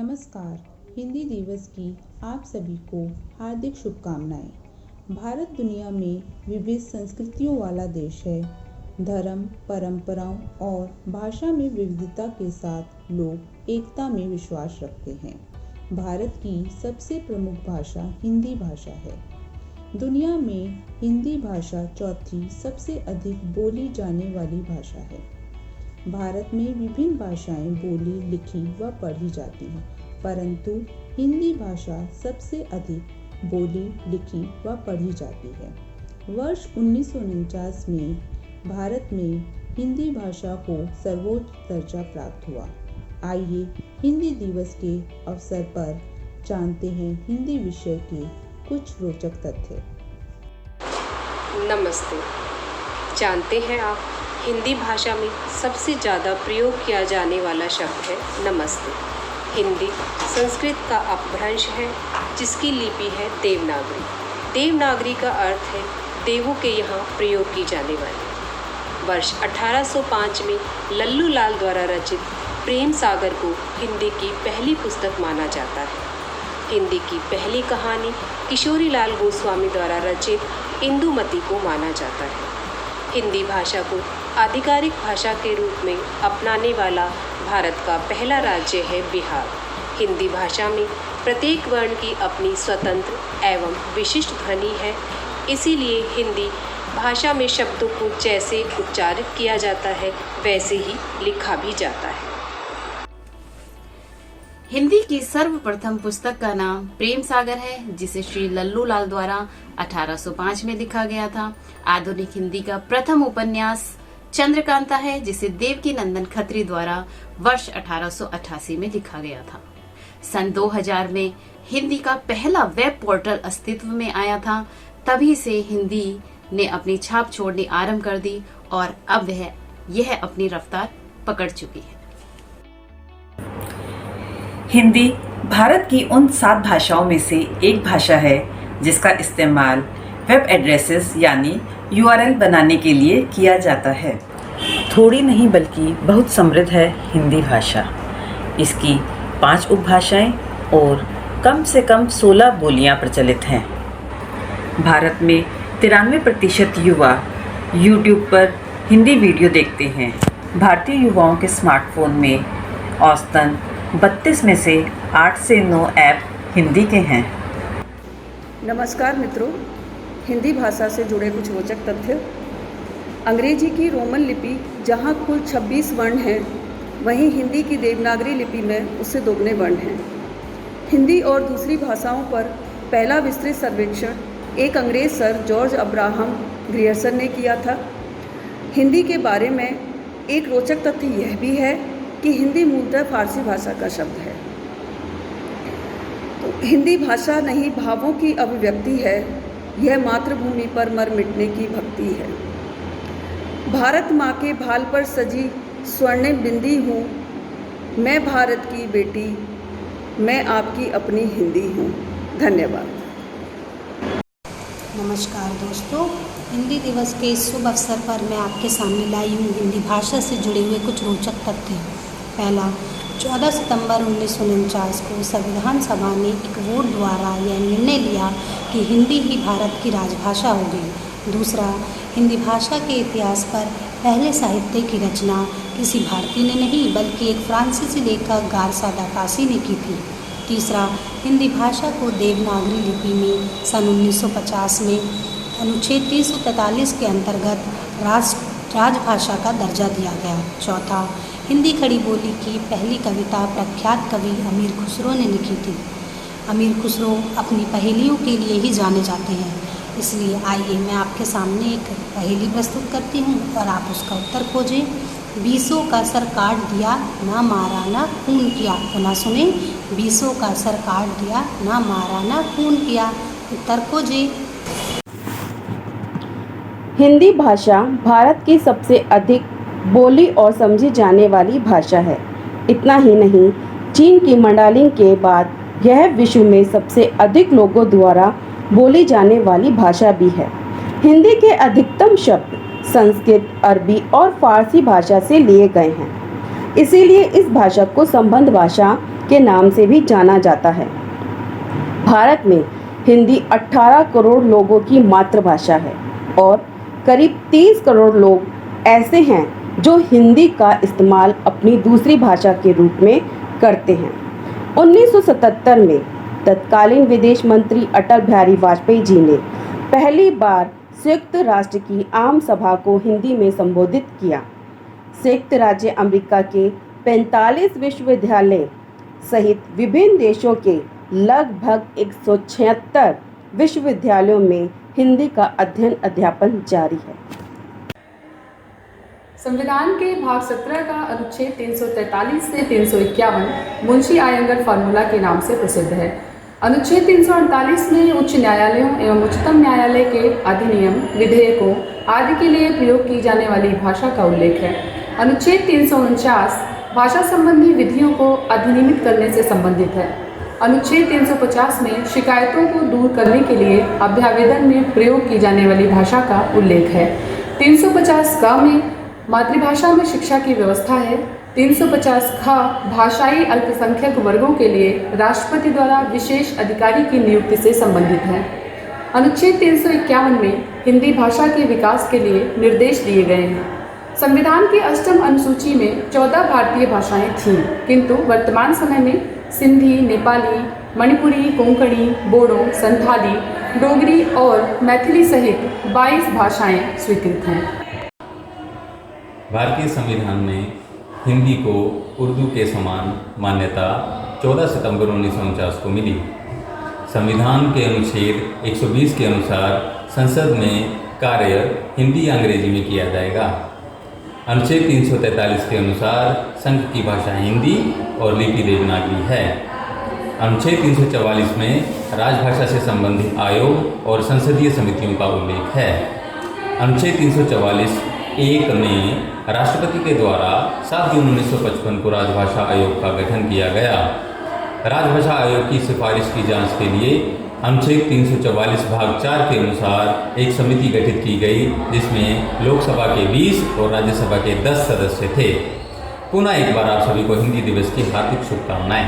नमस्कार। हिंदी दिवस की आप सभी को हार्दिक शुभकामनाएं। भारत दुनिया में विविध संस्कृतियों वाला देश है। धर्म, परंपराओं और भाषा में विविधता के साथ लोग एकता में विश्वास रखते हैं। भारत की सबसे प्रमुख भाषा हिंदी भाषा है। दुनिया में हिंदी भाषा चौथी सबसे अधिक बोली जाने वाली भाषा है। भारत में विभिन्न भाषाएं बोली, लिखी व पढ़ी जाती हैं, परंतु हिंदी भाषा सबसे अधिक बोली, लिखी व पढ़ी जाती है। वर्ष 1949 में भारत में हिंदी भाषा को सर्वोच्च दर्जा प्राप्त हुआ। आइए हिंदी दिवस के अवसर पर जानते हैं हिंदी विषय के कुछ रोचक तथ्य। नमस्ते। जानते हैं आप हिंदी भाषा में सबसे ज़्यादा प्रयोग किया जाने वाला शब्द है नमस्ते। हिंदी संस्कृत का अपभ्रंश है जिसकी लिपि है देवनागरी। देवनागरी का अर्थ है देवों के यहाँ प्रयोग की जाने वाली। वर्ष 1805 में लल्लू लाल द्वारा रचित प्रेम सागर को हिंदी की पहली पुस्तक माना जाता है। हिंदी की पहली कहानी किशोरी लाल गोस्वामी द्वारा रचित इंदुमती को माना जाता है। हिंदी भाषा को आधिकारिक भाषा के रूप में अपनाने वाला भारत का पहला राज्य है बिहार। हिंदी भाषा में प्रत्येक वर्ण की अपनी स्वतंत्र एवं विशिष्ट ध्वनि है, इसीलिए हिंदी भाषा में शब्दों को जैसे उच्चारित किया जाता है वैसे ही लिखा भी जाता है। हिंदी की सर्वप्रथम पुस्तक का नाम प्रेम सागर है, जिसे श्री लल्लू लाल द्वारा 1805 में लिखा गया था। आधुनिक हिंदी का प्रथम उपन्यास चंद्रकांता है, जिसे देवकी नंदन खत्री द्वारा वर्ष 1888 में लिखा गया था। सन 2000 में हिंदी का पहला वेब पोर्टल अस्तित्व में आया था। तभी से हिंदी ने अपनी छाप छोड़नी आरंभ कर दी और अब यह अपनी रफ्तार पकड़ चुकी है। हिंदी भारत की उन 7 भाषाओं में से एक भाषा है जिसका इस्तेमाल वेब एड्रेसेस यानी URL बनाने के लिए किया जाता है। थोड़ी नहीं बल्कि बहुत समृद्ध है हिंदी भाषा। इसकी 5 उपभाषाएं और कम से कम 16 बोलियां प्रचलित हैं। भारत में 93% युवा YouTube पर हिंदी वीडियो देखते हैं। भारतीय युवाओं के स्मार्टफोन में औसतन 32 में से 8 से 9 ऐप हिंदी के हैं। नमस्कार मित्रों, हिंदी भाषा से जुड़े कुछ रोचक तथ्य। अंग्रेजी की रोमन लिपि जहां कुल 26 वर्ण हैं, वहीं हिंदी की देवनागरी लिपि में उससे दोगुने वर्ण हैं। हिंदी और दूसरी भाषाओं पर पहला विस्तृत सर्वेक्षण एक अंग्रेज सर जॉर्ज अब्राहम ग्रियर्सन ने किया था। हिंदी के बारे में एक रोचक तथ्य यह भी है कि हिंदी मूलतः फारसी भाषा का शब्द है। तो हिंदी भाषा नहीं भावों की अभिव्यक्ति है, यह मातृभूमि पर मर मिटने की भक्ति है। भारत माँ के भाल पर सजी स्वर्णिम बिंदी हूँ, मैं भारत की बेटी, मैं आपकी अपनी हिंदी हूँ। धन्यवाद। नमस्कार दोस्तों, हिंदी दिवस के इस शुभ अवसर पर मैं आपके सामने लाई हूँ हिंदी भाषा से जुड़े हुए कुछ रोचक तथ्य। पहला, 14 सितंबर 1949 को संविधान सभा ने एक वोट द्वारा यह निर्णय लिया कि हिंदी ही भारत की राजभाषा होगी। दूसरा, हिंदी भाषा के इतिहास पर पहले साहित्य की रचना किसी भारतीय ने नहीं बल्कि एक फ्रांसीसी लेखक गारसा दा कासी ने की थी। तीसरा, हिंदी भाषा को देवनागरी लिपि में सन 1950 में अनुच्छेद 343 के अंतर्गत राजभाषा का दर्जा दिया गया। चौथा, हिंदी खड़ी बोली की पहली कविता प्रख्यात कवि अमीर खुसरो ने लिखी थी। अमीर खुसरो अपनी पहेलियों के लिए ही जाने जाते हैं, इसलिए आइए मैं आपके सामने एक पहेली प्रस्तुत करती हूँ और आप उसका उत्तर खोजें। 20 का सर काट दिया, ना मारा ना खून किया। पुनः सुने, 20 का सर काट दिया, ना मारा ना खून किया। उत्तर खोजें। हिंदी भाषा भारत की सबसे अधिक बोली और समझी जाने वाली भाषा है। इतना ही नहीं, चीन की मंडालिंग के बाद यह विश्व में सबसे अधिक लोगों द्वारा बोली जाने वाली भाषा भी है। हिंदी के अधिकतम शब्द संस्कृत, अरबी और फारसी भाषा से लिए गए हैं। इसीलिए इस भाषा को संबंध भाषा के नाम से भी जाना जाता है। भारत में हिंदी 18 करोड़ लोगों की मातृभाषा है और करीब 30 करोड़ लोग ऐसे हैं जो हिंदी का इस्तेमाल अपनी दूसरी भाषा के रूप में करते हैं। 1977 में तत्कालीन विदेश मंत्री अटल बिहारी वाजपेयी जी ने पहली बार संयुक्त राष्ट्र की आम सभा को हिंदी में संबोधित किया। संयुक्त राज्य अमेरिका के 45 विश्वविद्यालय सहित विभिन्न देशों के लगभग 176 विश्वविद्यालयों में हिंदी का अध्ययन अध्यापन जारी है। संविधान के भाग 17 का अनुच्छेद 343 से 351 मुंशी आयंगर फार्मूला के नाम से प्रसिद्ध है। अनुच्छेद 348 में उच्च न्यायालयों एवं उच्चतम न्यायालय के अधिनियम, विधेयकों आदि के लिए प्रयोग की जाने वाली भाषा का उल्लेख है। अनुच्छेद 349 भाषा संबंधी विधियों को अधिनियमित करने से संबंधित है। अनुच्छेद 350 में शिकायतों को दूर करने के लिए अभ्यावेदन में प्रयोग की जाने वाली भाषा का उल्लेख है। 350 क में मातृभाषा में शिक्षा की व्यवस्था है। 350 ख भाषाई अल्पसंख्यक वर्गों के लिए राष्ट्रपति द्वारा विशेष अधिकारी की नियुक्ति से संबंधित है। अनुच्छेद 351 में हिंदी भाषा के विकास के लिए निर्देश दिए गए हैं। संविधान की 8वीं अनुसूची में 14 भारतीय भाषाएं थीं, किंतु वर्तमान समय में सिंधी, नेपाली, मणिपुरी, कोंकणी, बोडो, संथाली, डोगरी और मैथिली सहित 22 भाषाएं स्वीकृत हैं। भारतीय संविधान में हिंदी को उर्दू के समान मान्यता 14 सितंबर 1949 को मिली। संविधान के अनुच्छेद 120 के अनुसार संसद में कार्य हिंदी या अंग्रेजी में किया जाएगा। अनुच्छेद 343 के अनुसार संघ की भाषा हिंदी और लिपि देवनागरी है। अनुच्छेद 344 में राजभाषा से संबंधित आयोग और संसदीय समितियों का उल्लेख है। अनुच्छेद 344(1) में राष्ट्रपति के द्वारा 7 जून 1955 को राजभाषा आयोग का गठन किया गया। राजभाषा आयोग की सिफारिश की जांच के लिए अनुच्छेद 344 भाग 4 के अनुसार एक समिति गठित की गई, जिसमें लोकसभा के 20 और राज्यसभा के 10 सदस्य थे। पुनः एक बार आप सभी को हिंदी दिवस की हार्दिक शुभकामनाएं।